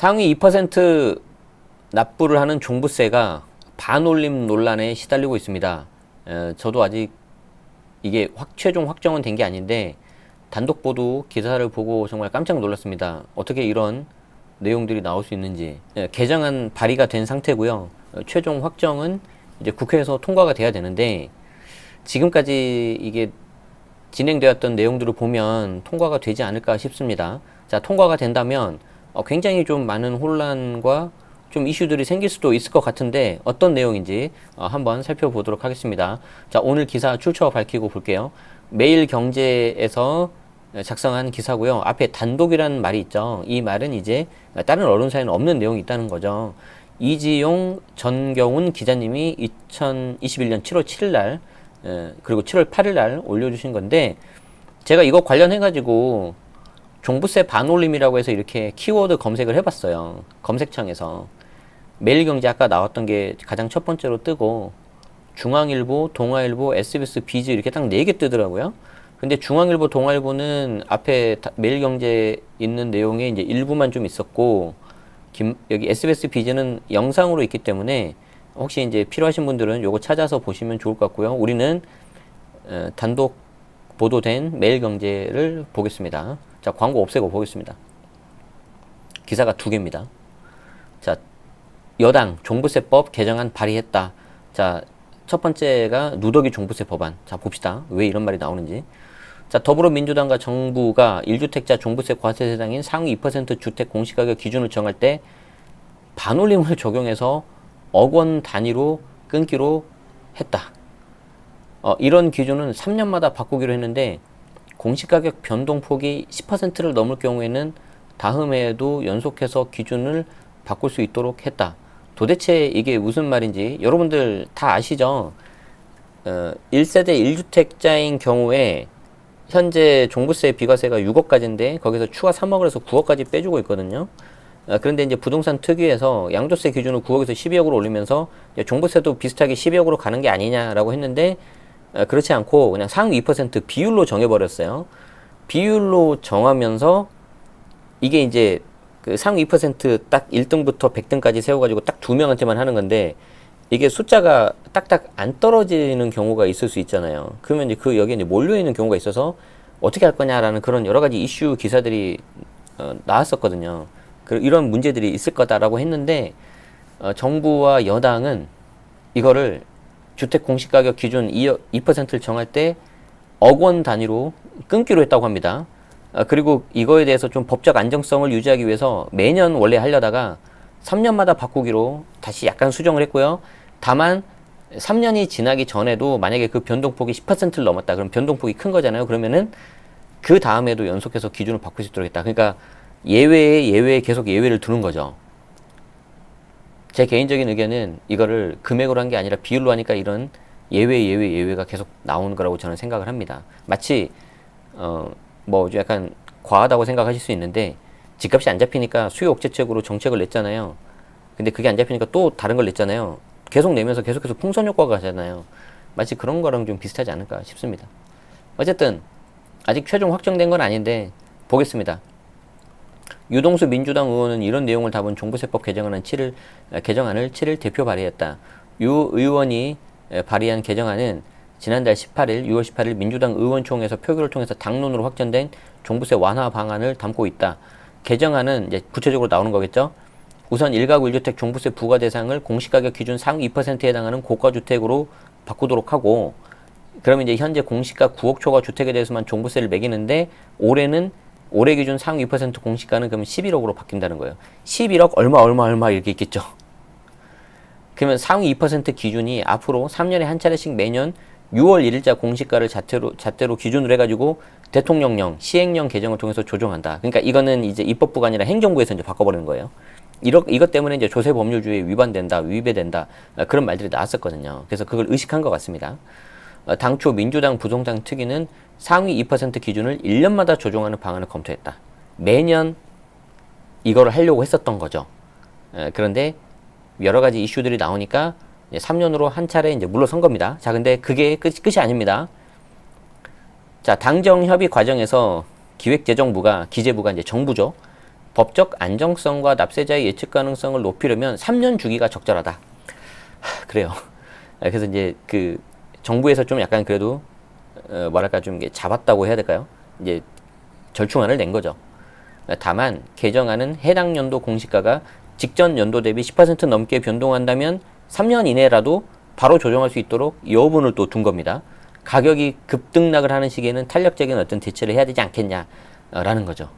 상위 2% 납부를 하는 종부세가 반올림 논란에 시달리고 있습니다. 저도 아직 이게 최종 확정은 된 게 아닌데 단독 보도 기사를 보고 정말 깜짝 놀랐습니다. 어떻게 이런 내용들이 나올 수 있는지. 개정안 발의가 된 상태고요. 최종 확정은 이제 국회에서 통과가 돼야 되는데 지금까지 이게 진행되었던 내용들을 보면 통과가 되지 않을까 싶습니다. 자, 통과가 된다면 굉장히 좀 많은 혼란과 좀 이슈들이 생길 수도 있을 것 같은데 어떤 내용인지 한번 살펴보도록 하겠습니다. 자, 오늘 기사 출처 밝히고 볼게요. 매일경제에서 작성한 기사고요. 앞에 단독이라는 말이 있죠. 이 말은 이제 다른 언론사에는 없는 내용이 있다는 거죠. 이지용, 전경훈 기자님이 2021년 7월 7일 날 그리고 7월 8일 날 올려주신 건데 제가 이거 관련해가지고 종부세 반올림이라고 해서 이렇게 키워드 검색을 해봤어요. 검색창에서. 매일경제 아까 나왔던 게 가장 첫 번째로 뜨고 중앙일보, 동아일보, SBS, 비즈 이렇게 딱 4개 뜨더라고요. 근데 중앙일보, 동아일보는 앞에 매일경제 있는 내용에 이제 일부만 좀 있었고 여기 SBS, 비즈는 영상으로 있기 때문에 혹시 이제 필요하신 분들은 요거 찾아서 보시면 좋을 것 같고요. 우리는 단독 보도된 매일경제를 보겠습니다. 자, 광고 없애고 보겠습니다. 기사가 2개입니다. 자, 여당 종부세법 개정안 발의했다. 자, 첫 번째가 누더기 종부세 법안. 자, 봅시다. 왜 이런 말이 나오는지. 자, 더불어민주당과 정부가 1주택자 종부세 과세 대상인 상위 2% 주택 공시가격 기준을 정할 때 반올림을 적용해서 억 원 단위로 끊기로 했다. 이런 기준은 3년마다 바꾸기로 했는데 공시가격 변동폭이 10%를 넘을 경우에는 다음 해에도 연속해서 기준을 바꿀 수 있도록 했다. 도대체 이게 무슨 말인지 여러분들 다 아시죠? 1세대 1주택자인 경우에 현재 종부세 비과세가 6억까지인데 거기서 추가 3억을 해서 9억까지 빼주고 있거든요. 그런데 이제 부동산 특위에서 양도세 기준을 9억에서 12억으로 올리면서 종부세도 비슷하게 12억으로 가는 게 아니냐라고 했는데 그렇지 않고 그냥 상위 2% 비율로 정해버렸어요. 비율로 정하면서 이게 이제 그 상위 2%딱 1등부터 100등까지 세워가지고 딱 2명한테만 하는 건데 이게 숫자가 딱딱 안 떨어지는 경우가 있을 수 있잖아요. 그러면 이제 여기에 이제 몰려있는 경우가 있어서 어떻게 할 거냐라는 그런 여러 가지 이슈 기사들이 나왔었거든요. 이런 문제들이 있을 거다라고 했는데 정부와 여당은 이거를 주택 공시가격 기준 2%를 정할 때 억 원 단위로 끊기로 했다고 합니다. 그리고 이거에 대해서 좀 법적 안정성을 유지하기 위해서 매년 원래 하려다가 3년마다 바꾸기로 다시 약간 수정을 했고요. 다만 3년이 지나기 전에도 만약에 그 변동폭이 10%를 넘었다. 그럼 변동폭이 큰 거잖아요. 그러면은 그 다음에도 연속해서 기준을 바꿀 수 있도록 했다. 그러니까 예외에 계속 예외를 두는 거죠. 제 개인적인 의견은 이거를 금액으로 한 게 아니라 비율로 하니까 이런 예외가 계속 나오는 거라고 저는 생각을 합니다. 마치 뭐 약간 과하다고 생각하실 수 있는데 집값이 안 잡히니까 수요 억제책으로 정책을 냈잖아요. 근데 그게 안 잡히니까 또 다른 걸 냈잖아요. 계속 내면서 계속해서 풍선 효과가 가잖아요. 마치 그런 거랑 좀 비슷하지 않을까 싶습니다. 어쨌든 아직 최종 확정된 건 아닌데 보겠습니다. 유동수 민주당 의원은 이런 내용을 담은 종부세법 개정안을 7일 대표 발의했다. 유 의원이 발의한 개정안은 지난달 6월 18일 민주당 의원총회에서 표결을 통해서 당론으로 확정된 종부세 완화 방안을 담고 있다. 개정안은 이제 구체적으로 나오는 거겠죠. 우선 1가구 1주택 종부세 부과 대상을 공시가격 기준 상위 2%에 해당하는 고가주택으로 바꾸도록 하고, 그러면 이제 현재 공시가 9억 초과 주택에 대해서만 종부세를 매기는데 올해 기준 상위 2% 공시가는 그러면 11억으로 바뀐다는 거예요. 11억 얼마 이렇게 있겠죠. 그러면 상위 2% 기준이 앞으로 3년에 한 차례씩 매년 6월 1일자 공시가를 잣대로 기준으로 해가지고 대통령령, 시행령 개정을 통해서 조정한다. 그러니까 이거는 이제 입법부가 아니라 행정부에서 이제 바꿔버리는 거예요. 이것 때문에 이제 조세 법률주의에 위배된다. 그런 말들이 나왔었거든요. 그래서 그걸 의식한 것 같습니다. 당초 민주당 부동산 특위는 상위 2% 기준을 1년마다 조정하는 방안을 검토했다. 매년 이거를 하려고 했었던 거죠. 그런데 여러 가지 이슈들이 나오니까 3년으로 한 차례 이제 물러선 겁니다. 자, 근데 그게 끝이 아닙니다. 자, 당정 협의 과정에서 기재부가 이제 정부죠. 법적 안정성과 납세자의 예측 가능성을 높이려면 3년 주기가 적절하다. 그래요. 그래서 이제 그 정부에서 좀 약간 그래도 뭐랄까 좀 잡았다고 해야 될까요? 이제 절충안을 낸 거죠. 다만 개정안은 해당 연도 공시가가 직전 연도 대비 10% 넘게 변동한다면 3년 이내라도 바로 조정할 수 있도록 여분을 또 둔 겁니다. 가격이 급등락을 하는 시기에는 탄력적인 어떤 대처를 해야 되지 않겠냐라는 거죠.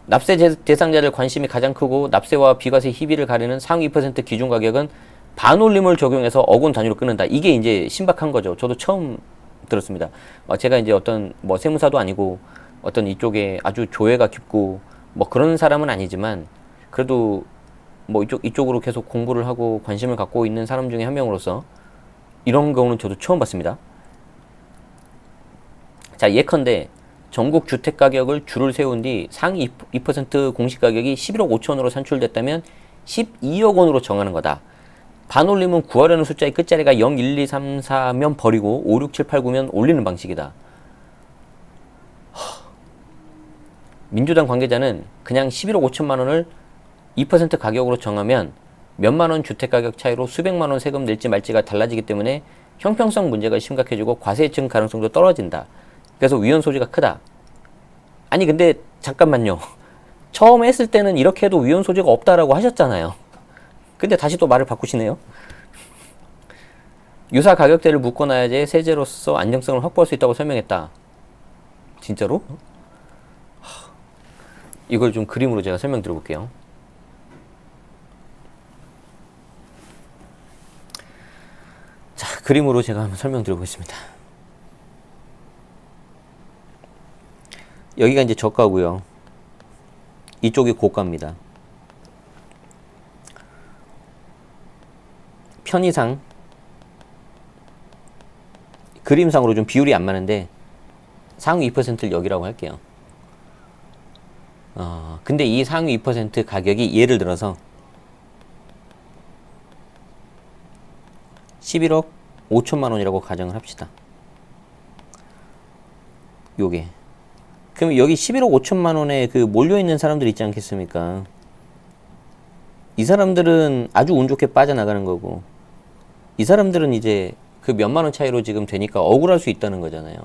납세 대상자들 관심이 가장 크고 납세와 비과세 희비를 가리는 상위 2% 기준 가격은 반올림을 적용해서 억원 단위로 끊는다. 이게 이제 신박한 거죠. 저도 처음 들었습니다. 제가 이제 어떤 뭐 세무사도 아니고 어떤 이쪽에 아주 조예가 깊고 뭐 그런 사람은 아니지만 그래도 뭐 이쪽으로 계속 공부를 하고 관심을 갖고 있는 사람 중에 한 명으로서 이런 경우는 저도 처음 봤습니다. 자, 예컨대 전국 주택 가격을 줄을 세운 뒤 상위 2% 공시 가격이 11억 5천으로 산출됐다면 12억 원으로 정하는 거다. 반올림은 구하려는 숫자의 끝자리가 0, 1, 2, 3, 4면 버리고 5, 6, 7, 8, 9면 올리는 방식이다. 민주당 관계자는 그냥 11억 5천만 원을 2% 가격으로 정하면 몇만 원 주택 가격 차이로 수백만 원 세금 낼지 말지가 달라지기 때문에 형평성 문제가 심각해지고 과세증 가능성도 떨어진다. 그래서 위헌 소지가 크다. 아니 근데 잠깐만요. 처음에 했을 때는 이렇게 해도 위헌 소지가 없다라고 하셨잖아요. 근데 다시 또 말을 바꾸시네요. 유사 가격대를 묶어놔야지 세제로서 안정성을 확보할 수 있다고 설명했다. 진짜로? 이걸 좀 그림으로 제가 설명드려볼게요. 자, 그림으로 제가 한번 설명드려보겠습니다. 여기가 이제 저가고요. 이쪽이 고가입니다. 편의상 그림상으로 좀 비율이 안 맞는데 상위 2%를 여기라고 할게요. 근데 이 상위 2% 가격이 예를 들어서 11억 5천만 원이라고 가정을 합시다. 요게. 그럼 여기 11억 5천만 원에 그 몰려있는 사람들 있지 않겠습니까? 이 사람들은 아주 운 좋게 빠져나가는 거고, 이 사람들은 이제 그 몇만 원 차이로 지금 되니까 억울할 수 있다는 거잖아요.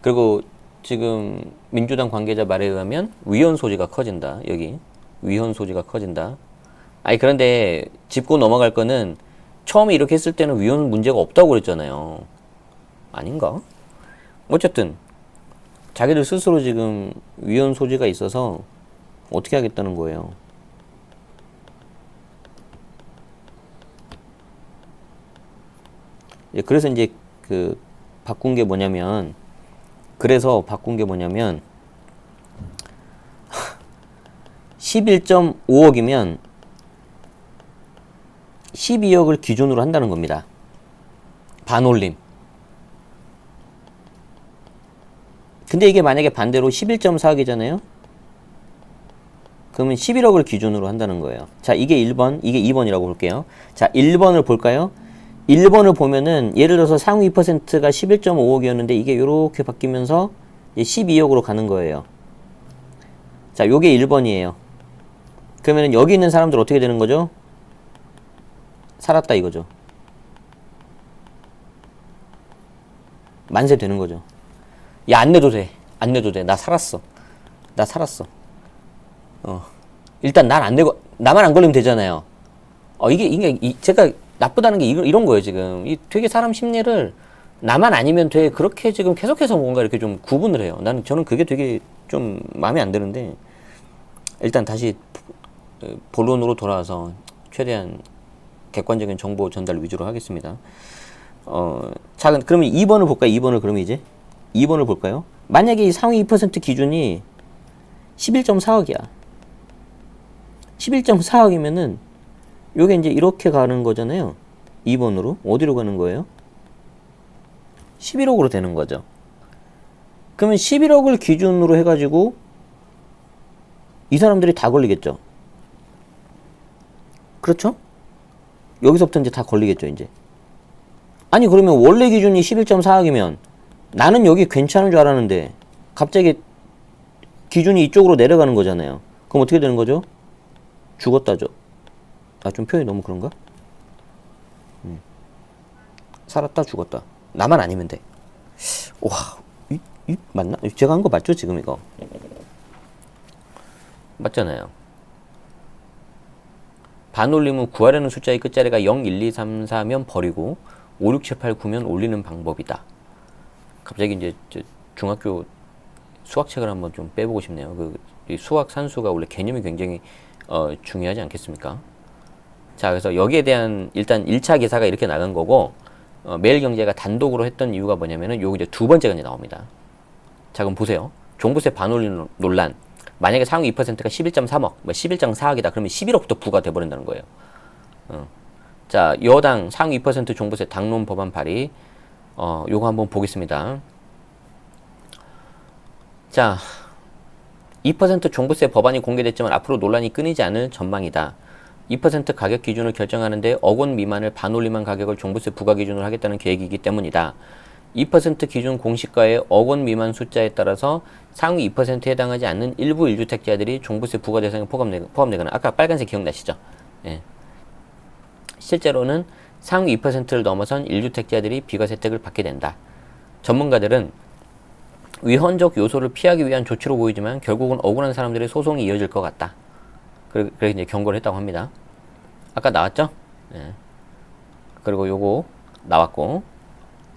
그리고 지금 민주당 관계자 말에 의하면 위헌 소지가 커진다. 여기. 위헌 소지가 커진다. 아니, 그런데 짚고 넘어갈 거는 처음에 이렇게 했을 때는 위헌 문제가 없다고 그랬잖아요. 아닌가? 어쨌든 자기들 스스로 지금 위헌 소지가 있어서 어떻게 하겠다는 거예요. 그래서 이제 그 바꾼 게 뭐냐면 11.5억이면 12억을 기준으로 한다는 겁니다. 반올림. 근데 이게 만약에 반대로 11.4억이잖아요? 그러면 11억을 기준으로 한다는 거예요. 자, 이게 1번, 이게 2번이라고 볼게요. 자, 1번을 볼까요? 1번을 보면은 예를 들어서 상위 2%가 11.5억이었는데 이게 요렇게 바뀌면서 이제 12억으로 가는 거예요. 자, 요게 1번이에요. 그러면은 여기 있는 사람들 어떻게 되는 거죠? 살았다 이거죠. 만세 되는 거죠. 야, 안 내도 돼. 안 내도 돼. 나 살았어. 일단 난 안 내고, 나만 안 걸리면 되잖아요. 제가 나쁘다는 게 이런 거예요, 지금. 되게 사람 심리를 나만 아니면 돼. 그렇게 지금 계속해서 뭔가 이렇게 좀 구분을 해요. 저는 그게 되게 좀 마음에 안 드는데, 일단 다시 본론으로 돌아와서 최대한 객관적인 정보 전달 위주로 하겠습니다. 자, 그러면 2번을 볼까요? 2번을 그러면 이제 2번을 볼까요? 만약에 이 상위 2% 기준이 11.4억이야. 11.4억이면은 요게 이제 이렇게 가는 거잖아요. 2번으로. 어디로 가는 거예요? 11억으로 되는 거죠. 그러면 11억을 기준으로 해가지고 이 사람들이 다 걸리겠죠. 그렇죠? 여기서부터 이제 다 걸리겠죠, 이제. 아니, 그러면 원래 기준이 11.4억이면 나는 여기 괜찮은 줄 알았는데 갑자기 기준이 이쪽으로 내려가는 거잖아요. 그럼 어떻게 되는 거죠? 죽었다죠. 아, 좀 표현이 너무 그런가? 살았다 죽었다. 나만 아니면 돼. 와, 이 맞나? 제가 한 거 맞죠 지금 이거? 맞잖아요. 반올림은 구하려는 숫자의 끝자리가 0, 1, 2, 3, 4면 버리고 5, 6, 7, 8, 9면 올리는 방법이다. 갑자기 이제 중학교 수학책을 한번 좀 빼보고 싶네요. 이 수학 산수가 원래 개념이 굉장히 중요하지 않겠습니까? 자, 그래서 여기에 대한 일단 1차 기사가 이렇게 나간 거고, 매일경제가 단독으로 했던 이유가 뭐냐면은 요 이제 두 번째가 이제 나옵니다. 자, 그럼 보세요. 종부세 반올림 논란. 만약에 상위 2%가 11.3억, 뭐 11.4억이다. 그러면 11억부터 부과 돼버린다는 거예요. 자, 여당 상위 2% 종부세 당론 법안 발의. 요거 한번 보겠습니다. 자, 2% 종부세 법안이 공개됐지만 앞으로 논란이 끊이지 않을 전망이다. 2% 가격 기준을 결정하는데 억 원 미만을 반올림한 가격을 종부세 부과 기준으로 하겠다는 계획이기 때문이다. 2% 기준 공시가의 억 원 미만 숫자에 따라서 상위 2%에 해당하지 않는 일부 1주택자들이 종부세 부과 대상에 포함되거나, 아까 빨간색 기억나시죠? 예. 실제로는 상위 2%를 넘어선 1주택자들이 비과세 혜택을 받게 된다. 전문가들은 위헌적 요소를 피하기 위한 조치로 보이지만 결국은 억울한 사람들의 소송이 이어질 것 같다. 그래서 이제 경고를 했다고 합니다. 아까 나왔죠? 네. 그리고 요거 나왔고,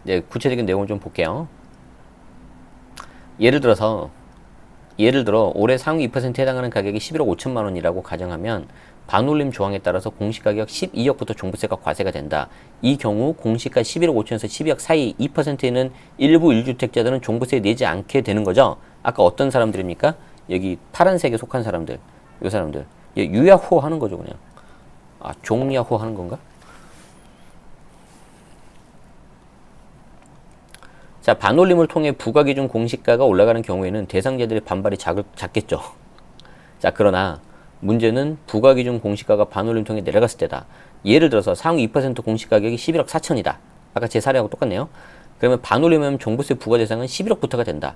이제 구체적인 내용을 좀 볼게요. 예를 들어 올해 상위 2%에 해당하는 가격이 11억 5천만 원이라고 가정하면 반올림 조항에 따라서 공시가격 12억부터 종부세가 과세가 된다. 이 경우 공시가 11억 5천에서 12억 사이 2%에 있는 일부 1주택자들은 종부세 내지 않게 되는 거죠. 아까 어떤 사람들입니까? 여기 파란색에 속한 사람들, 이 사람들. 유야호 하는 거죠, 그냥. 아, 종야호 하는 건가? 자, 반올림을 통해 부과기준 공시가가 올라가는 경우에는 대상자들의 반발이 작겠죠. 자, 그러나 문제는 부과기준 공시가가 반올림 통해 내려갔을 때다. 예를 들어서 상위 2% 공시가격이 11억 4천이다. 아까 제 사례하고 똑같네요. 그러면 반올림하면 종부세 부과 대상은 11억부터가 된다.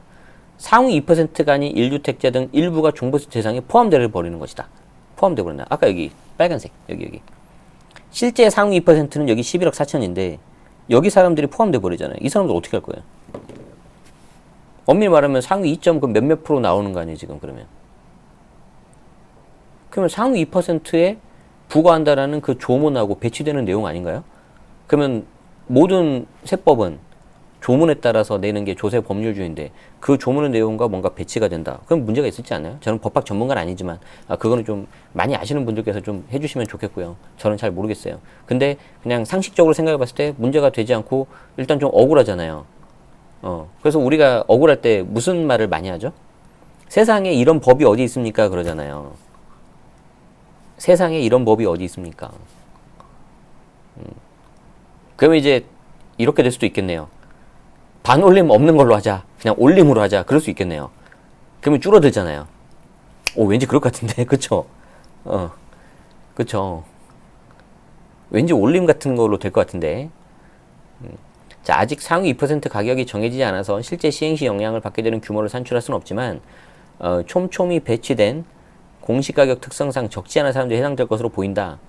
상위 2%가 아닌 1주택자 등 일부가 종부세 대상에 포함되어 버리는 것이다. 포함되어 버린다. 아까 여기 빨간색, 여기. 실제 상위 2%는 여기 11억 4천인데 여기 사람들이 포함되어 버리잖아요. 이 사람들 어떻게 할 거예요? 엄밀히 말하면 상위 2점 그 몇몇 프로 나오는 거 아니에요, 지금 그러면. 그러면 상위 2%에 부과한다라는 그 조문하고 배치되는 내용 아닌가요? 그러면 모든 세법은 조문에 따라서 내는 게 조세 법률주의인데 그 조문의 내용과 뭔가 배치가 된다. 그럼 문제가 있을지 않나요? 저는 법학 전문가는 아니지만 그거는 좀 많이 아시는 분들께서 좀 해주시면 좋겠고요. 저는 잘 모르겠어요. 근데 그냥 상식적으로 생각해 봤을 때 문제가 되지 않고 일단 좀 억울하잖아요. 그래서 우리가 억울할 때 무슨 말을 많이 하죠? 세상에 이런 법이 어디 있습니까? 그러잖아요. 세상에 이런 법이 어디 있습니까? 그러면 이제 이렇게 될 수도 있겠네요. 반올림 없는 걸로 하자. 그냥 올림으로 하자. 그럴 수 있겠네요. 그러면 줄어들잖아요. 왠지 그럴 것 같은데. 그쵸? 그쵸? 왠지 올림 같은 걸로 될 것 같은데. 자, 아직 상위 2% 가격이 정해지지 않아서 실제 시행 시 영향을 받게 되는 규모를 산출할 수는 없지만 촘촘히 배치된 공시가격 특성상 적지 않은 사람들이 해당될 것으로 보인다.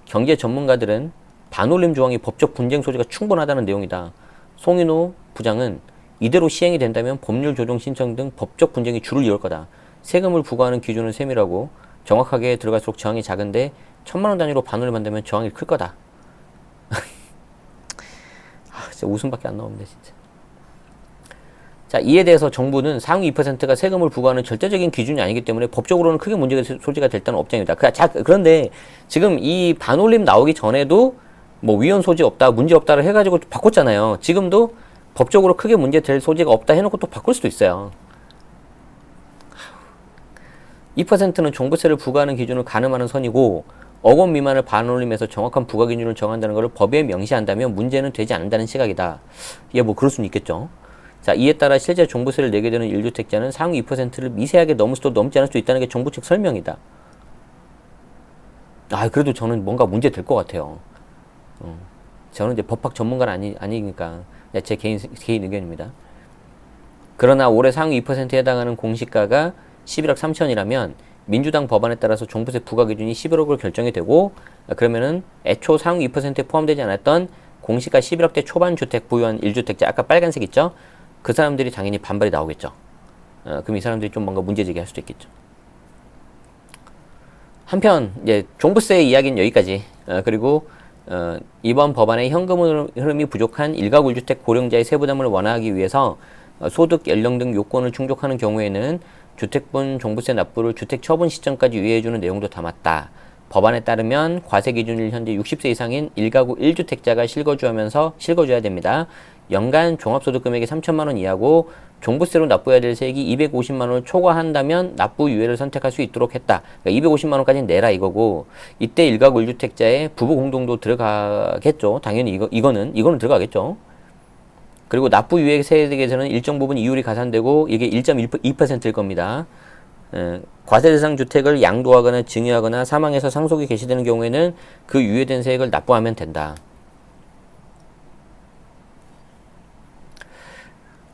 경제 전문가들은 반올림 조항이 법적 분쟁 소지가 충분하다는 내용이다. 송인호 부장은 이대로 시행이 된다면 법률 조정 신청 등 법적 분쟁이 줄을 이을 거다. 세금을 부과하는 기준은 세밀하고 정확하게 들어갈수록 저항이 작은데 1,000만 원 단위로 반올림한다면 저항이 클 거다. 진짜 웃음밖에 안 나오는데 진짜. 자, 이에 대해서 정부는 상위 2%가 세금을 부과하는 절대적인 기준이 아니기 때문에 법적으로는 크게 문제가 소지가 될 때는 업장입니다. 그런데 지금 이 반올림 나오기 전에도 뭐 위헌 소지 없다, 문제 없다를 해가지고 바꿨잖아요. 지금도 법적으로 크게 문제 될 소지가 없다 해놓고 또 바꿀 수도 있어요. 2%는 종부세를 부과하는 기준을 가늠하는 선이고 억 원 미만을 반올림해서 정확한 부과 기준을 정한다는 것을 법에 명시한다면 문제는 되지 않는다는 시각이다. 이게 뭐 그럴 수는 있겠죠. 자, 이에 따라 실제 종부세를 내게 되는 1주택자는 상위 2%를 미세하게 넘을 수도 넘지 않을 수도 있다는 게 정부 측 설명이다. 그래도 저는 뭔가 문제 될 것 같아요. 저는 이제 법학 전문가는 아니니까 제 개인 의견입니다. 그러나 올해 상위 2%에 해당하는 공시가가 11억 3천이라면 민주당 법안에 따라서 종부세 부과 기준이 11억으로 결정이 되고 그러면은 애초 상위 2%에 포함되지 않았던 공시가 11억대 초반 주택 보유한 1주택자 아까 빨간색 있죠? 그 사람들이 당연히 반발이 나오겠죠. 그럼 이 사람들이 좀 뭔가 문제 제기할 수도 있겠죠. 한편 이제 종부세 이야기는 여기까지. 그리고 이번 법안의 현금 흐름이 부족한 일가구 1주택 고령자의 세부담을 완화하기 위해서 소득, 연령 등 요건을 충족하는 경우에는 주택분 종부세 납부를 주택 처분 시점까지 유예해주는 내용도 담았다. 법안에 따르면 과세 기준일 현재 60세 이상인 일가구 1주택자가 실거주해야 됩니다. 연간 종합소득 금액이 3천만 원 이하고 종부세로 납부해야 될 세액이 250만 원을 초과한다면 납부 유예를 선택할 수 있도록 했다. 그러니까 250만 원까지는 내라 이거고 이때 일가구 1주택자의 부부 공동도 들어가겠죠. 당연히 이거는 들어가겠죠. 그리고 납부 유예 세액에서는 일정 부분 이율이 가산되고 이게 1.2%일 겁니다. 과세 대상 주택을 양도하거나 증여하거나 사망해서 상속이 개시되는 경우에는 그 유예된 세액을 납부하면 된다.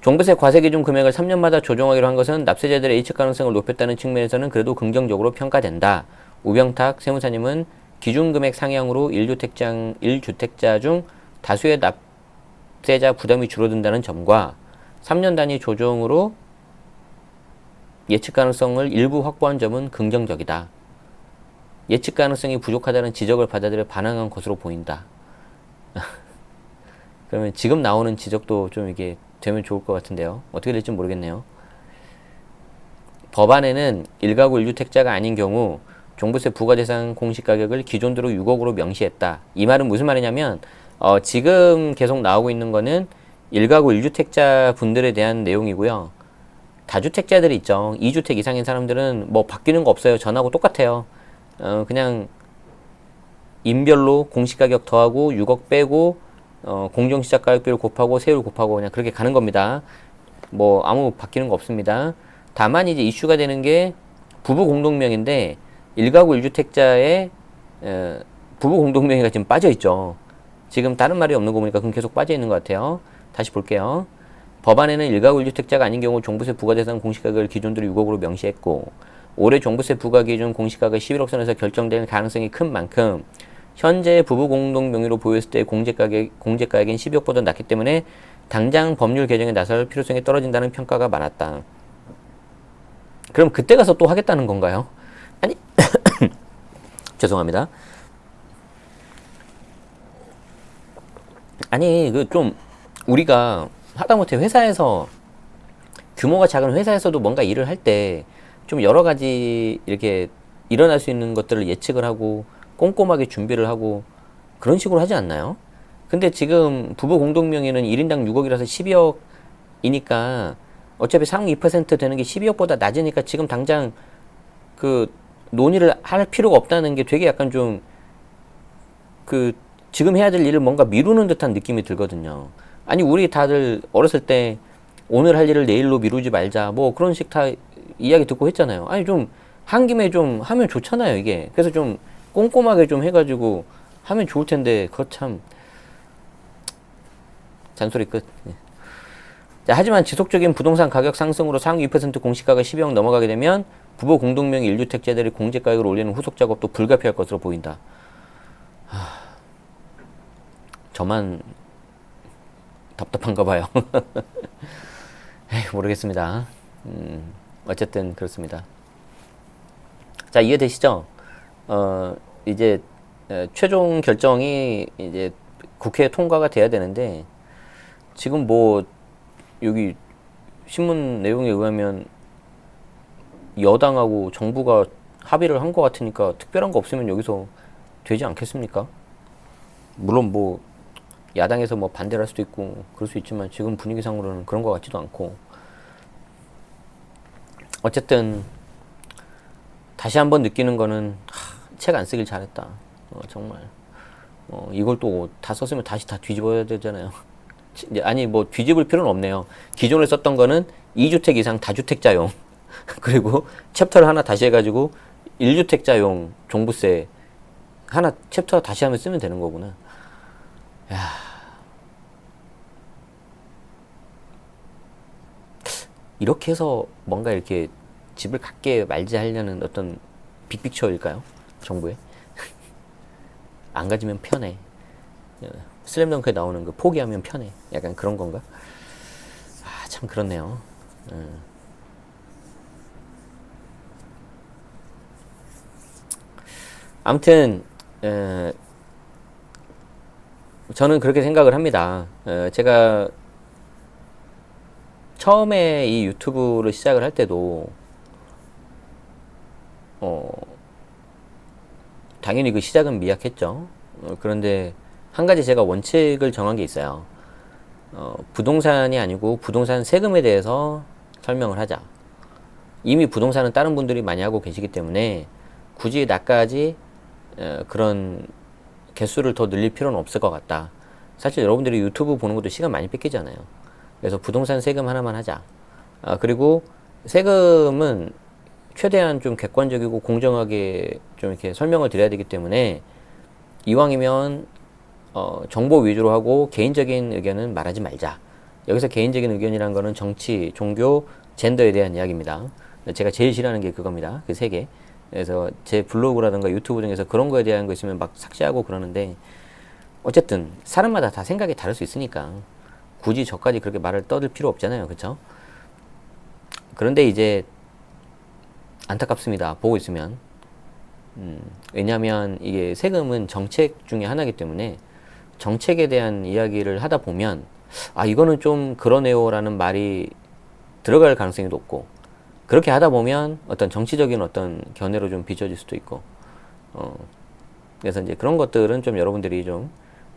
종부세 과세 기준 금액을 3년마다 조정하기로 한 것은 납세자들의 예측 가능성을 높였다는 측면에서는 그래도 긍정적으로 평가된다. 우병탁 세무사님은 기준 금액 상향으로 1주택자 중 다수의 납세자 부담이 줄어든다는 점과 3년 단위 조정으로 예측 가능성을 일부 확보한 점은 긍정적이다. 예측 가능성이 부족하다는 지적을 받아들여 반항한 것으로 보인다. 그러면 지금 나오는 지적도 좀 이게 되면 좋을 것 같은데요. 어떻게 될지 모르겠네요. 법안에는 일가구 1주택자가 아닌 경우 종부세 부과 대상 공시가격을 기존대로 6억으로 명시했다. 이 말은 무슨 말이냐면 지금 계속 나오고 있는 거는 일가구 1주택자 분들에 대한 내용이고요. 다주택자들이 있죠. 2주택 이상인 사람들은 뭐 바뀌는 거 없어요. 전하고 똑같아요. 그냥 인별로 공시가격 더하고 6억 빼고 공정시작가격비를 곱하고 세율 곱하고 그냥 그렇게 가는 겁니다. 뭐 아무 바뀌는 거 없습니다. 다만 이제 이슈가 되는 게 부부 공동명인데 일가구 1주택자의 부부 공동명의가 지금 빠져 있죠. 지금 다른 말이 없는 거 보니까 그건 계속 빠져 있는 것 같아요. 다시 볼게요. 법안에는 일가구 1주택자가 아닌 경우 종부세 부과 대상 공시가격을 기존대로 6억으로 명시했고 올해 종부세 부과 기준 공시가격 11억 선에서 결정될 가능성이 큰 만큼 현재 부부 공동 명의로 보유했을 때 공제가격인 12억보다 낮기 때문에 당장 법률 개정에 나설 필요성이 떨어진다는 평가가 많았다. 그럼 그때 가서 또 하겠다는 건가요? 아니 죄송합니다. 아니 그 좀 우리가 하다못해 회사에서 규모가 작은 회사에서도 뭔가 일을 할 때 좀 여러 가지 이렇게 일어날 수 있는 것들을 예측을 하고 꼼꼼하게 준비를 하고 그런 식으로 하지 않나요? 근데 지금 부부 공동명의는 1인당 6억이라서 12억이니까 어차피 상위 2% 되는 게 12억보다 낮으니까 지금 당장 그 논의를 할 필요가 없다는 게 되게 약간 좀 그 지금 해야 될 일을 뭔가 미루는 듯한 느낌이 들거든요. 아니 우리 다들 어렸을 때 오늘 할 일을 내일로 미루지 말자 뭐 그런 식 다 이야기 듣고 했잖아요. 아니 좀 한 김에 좀 하면 좋잖아요 이게. 그래서 좀 꼼꼼하게 좀 해가지고 하면 좋을 텐데 그거 참 잔소리 끝. 네. 자, 하지만 지속적인 부동산 가격 상승으로 상위 2% 공시가가 12억 넘어가게 되면 부부 공동명의 1주택자들이 공제가격을 올리는 후속 작업도 불가피할 것으로 보인다. 저만 답답한가 봐요. 에이, 모르겠습니다. 어쨌든 그렇습니다. 자, 이해되시죠? 이제 최종 결정이 이제 국회에 통과가 돼야 되는데 지금 뭐 여기 신문 내용에 의하면 여당하고 정부가 합의를 한 것 같으니까 특별한 거 없으면 여기서 되지 않겠습니까? 물론 뭐 야당에서 뭐 반대를 할 수도 있고 그럴 수 있지만 지금 분위기상으로는 그런 것 같지도 않고 어쨌든 다시 한번 느끼는 거는 책 안 쓰길 잘했다. 정말 이걸 또 다 썼으면 다시 다 뒤집어야 되잖아요. 아니 뭐 뒤집을 필요는 없네요. 기존에 썼던 거는 2주택 이상 다주택자용 그리고 챕터를 하나 다시 해가지고 1주택자용 종부세 하나 챕터 다시 하면 쓰면 되는 거구나. 야. 이렇게 해서 뭔가 이렇게 집을 갖게 말지 하려는 어떤 빅픽처일까요? 정부에? 안 가지면 편해. 슬램덩크에 나오는 그 포기하면 편해. 약간 그런 건가? 아, 참 그렇네요. 아무튼 저는 그렇게 생각을 합니다. 제가 처음에 이 유튜브를 시작을 할 때도 당연히 그 시작은 미약했죠. 그런데 한 가지 제가 원칙을 정한 게 있어요. 부동산이 아니고 부동산 세금에 대해서 설명을 하자. 이미 부동산은 다른 분들이 많이 하고 계시기 때문에 굳이 나까지 그런 개수를 더 늘릴 필요는 없을 것 같다. 사실 여러분들이 유튜브 보는 것도 시간 많이 뺏기잖아요. 그래서 부동산 세금 하나만 하자. 그리고 세금은 최대한 좀 객관적이고 공정하게 좀 이렇게 설명을 드려야 되기 때문에 이왕이면 정보 위주로 하고 개인적인 의견은 말하지 말자. 여기서 개인적인 의견이란 거는 정치, 종교, 젠더에 대한 이야기입니다. 제가 제일 싫어하는 게 그겁니다. 그 세 개. 그래서 제 블로그라든가 유튜브 중에서 그런 거에 대한 거 있으면 막 삭제하고 그러는데 어쨌든 사람마다 다 생각이 다를 수 있으니까 굳이 저까지 그렇게 말을 떠들 필요 없잖아요. 그쵸? 그런데 이제 안타깝습니다. 보고 있으면. 왜냐하면 이게 세금은 정책 중에 하나이기 때문에 정책에 대한 이야기를 하다 보면 이거는 좀 그러네요 라는 말이 들어갈 가능성이 높고 그렇게 하다 보면 어떤 정치적인 어떤 견해로 좀 비춰질 수도 있고 그래서 이제 그런 것들은 좀 여러분들이 좀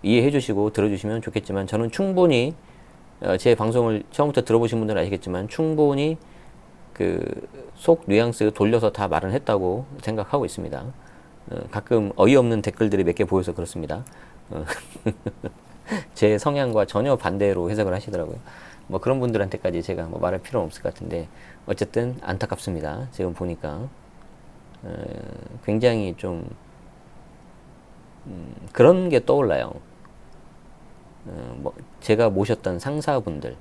이해해 주시고 들어주시면 좋겠지만 저는 충분히 제 방송을 처음부터 들어보신 분들은 아시겠지만 충분히 그 속 뉘앙스 돌려서 다 말은 했다고 생각하고 있습니다. 가끔 어이없는 댓글들이 몇 개 보여서 그렇습니다. 제 성향과 전혀 반대로 해석을 하시더라고요. 뭐 그런 분들한테까지 제가 뭐 말할 필요는 없을 것 같은데 어쨌든 안타깝습니다. 지금 보니까 굉장히 좀 그런 게 떠올라요. 뭐 제가 모셨던 상사분들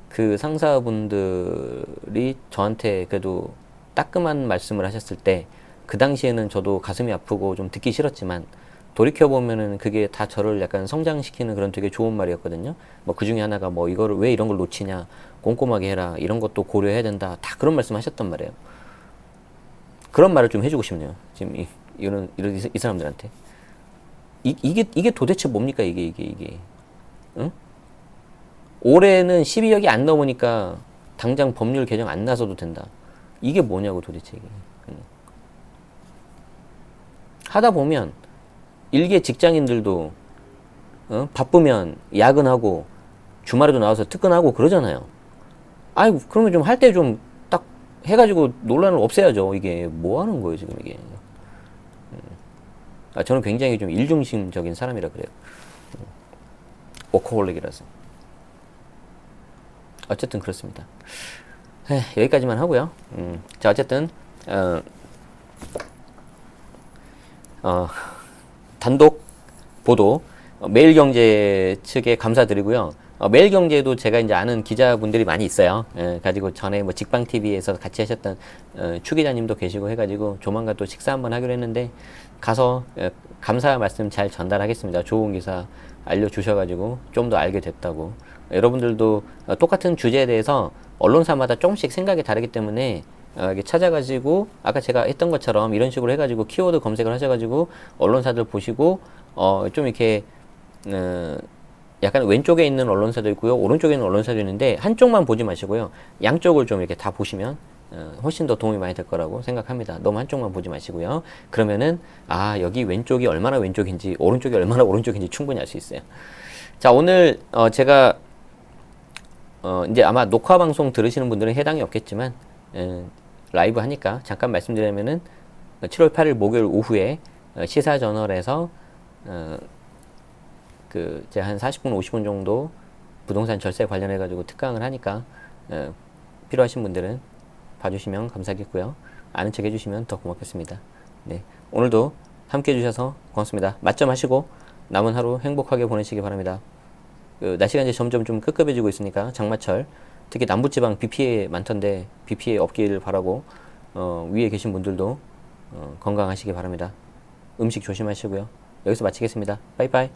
그 상사분들이 저한테 그래도 따끔한 말씀을 하셨을 때 그 당시에는 저도 가슴이 아프고 좀 듣기 싫었지만 돌이켜보면은 그게 다 저를 약간 성장시키는 그런 되게 좋은 말이었거든요. 뭐 그 중에 하나가 뭐 이거를 왜 이런 걸 놓치냐, 꼼꼼하게 해라, 이런 것도 고려해야 된다, 다 그런 말씀 하셨단 말이에요. 그런 말을 좀 해주고 싶네요. 지금 이 사람들한테. 이게 도대체 뭡니까, 이게. 응? 올해는 12억이 안 넘으니까 당장 법률 개정 안 나서도 된다. 이게 뭐냐고 도대체 이게. 하다 보면 일개 직장인들도 바쁘면 야근하고 주말에도 나와서 특근하고 그러잖아요. 아이고 그러면 좀 할 때 좀 딱 해가지고 논란을 없애야죠. 이게 뭐 하는 거예요 지금 이게. 저는 굉장히 좀 일중심적인 사람이라 그래요. 워커홀릭이라서. 어쨌든 그렇습니다. 여기까지만 하고요. 자 어쨌든 단독 보도 매일경제 측에 감사드리고요. 매일경제도 제가 이제 아는 기자분들이 많이 있어요. 가지고 전에 뭐 직방TV에서 같이 하셨던 추 기자님도 계시고 해가지고 조만간 또 식사 한번 하기로 했는데 가서 감사 말씀 잘 전달하겠습니다. 좋은 기사 알려주셔가지고 좀 더 알게 됐다고. 여러분들도 똑같은 주제에 대해서 언론사마다 조금씩 생각이 다르기 때문에 이렇게 찾아가지고 아까 제가 했던 것처럼 이런 식으로 해가지고 키워드 검색을 하셔가지고 언론사들 보시고 좀 이렇게 약간 왼쪽에 있는 언론사도 있고요 오른쪽에 있는 언론사도 있는데 한쪽만 보지 마시고요 양쪽을 좀 이렇게 다 보시면 훨씬 더 도움이 많이 될 거라고 생각합니다. 너무 한쪽만 보지 마시고요. 그러면은 여기 왼쪽이 얼마나 왼쪽인지 오른쪽이 얼마나 오른쪽인지 충분히 알 수 있어요. 자 오늘 제가 이제 아마 녹화 방송 들으시는 분들은 해당이 없겠지만 라이브 하니까 잠깐 말씀드리면은 7월 8일 목요일 오후에 시사저널에서 제가 한 40분 50분 정도 부동산 절세 관련해 가지고 특강을 하니까 필요하신 분들은 봐주시면 감사하겠고요. 아는 척 해주시면 더 고맙겠습니다. 네, 오늘도 함께 해주셔서 고맙습니다. 맛점 하시고 남은 하루 행복하게 보내시기 바랍니다. 날씨가 이제 점점 좀 끄급해지고 있으니까 장마철 특히 남부지방 비 피해 많던데 비 피해 없기를 바라고 위에 계신 분들도 건강하시기 바랍니다. 음식 조심하시고요. 여기서 마치겠습니다. 빠이빠이.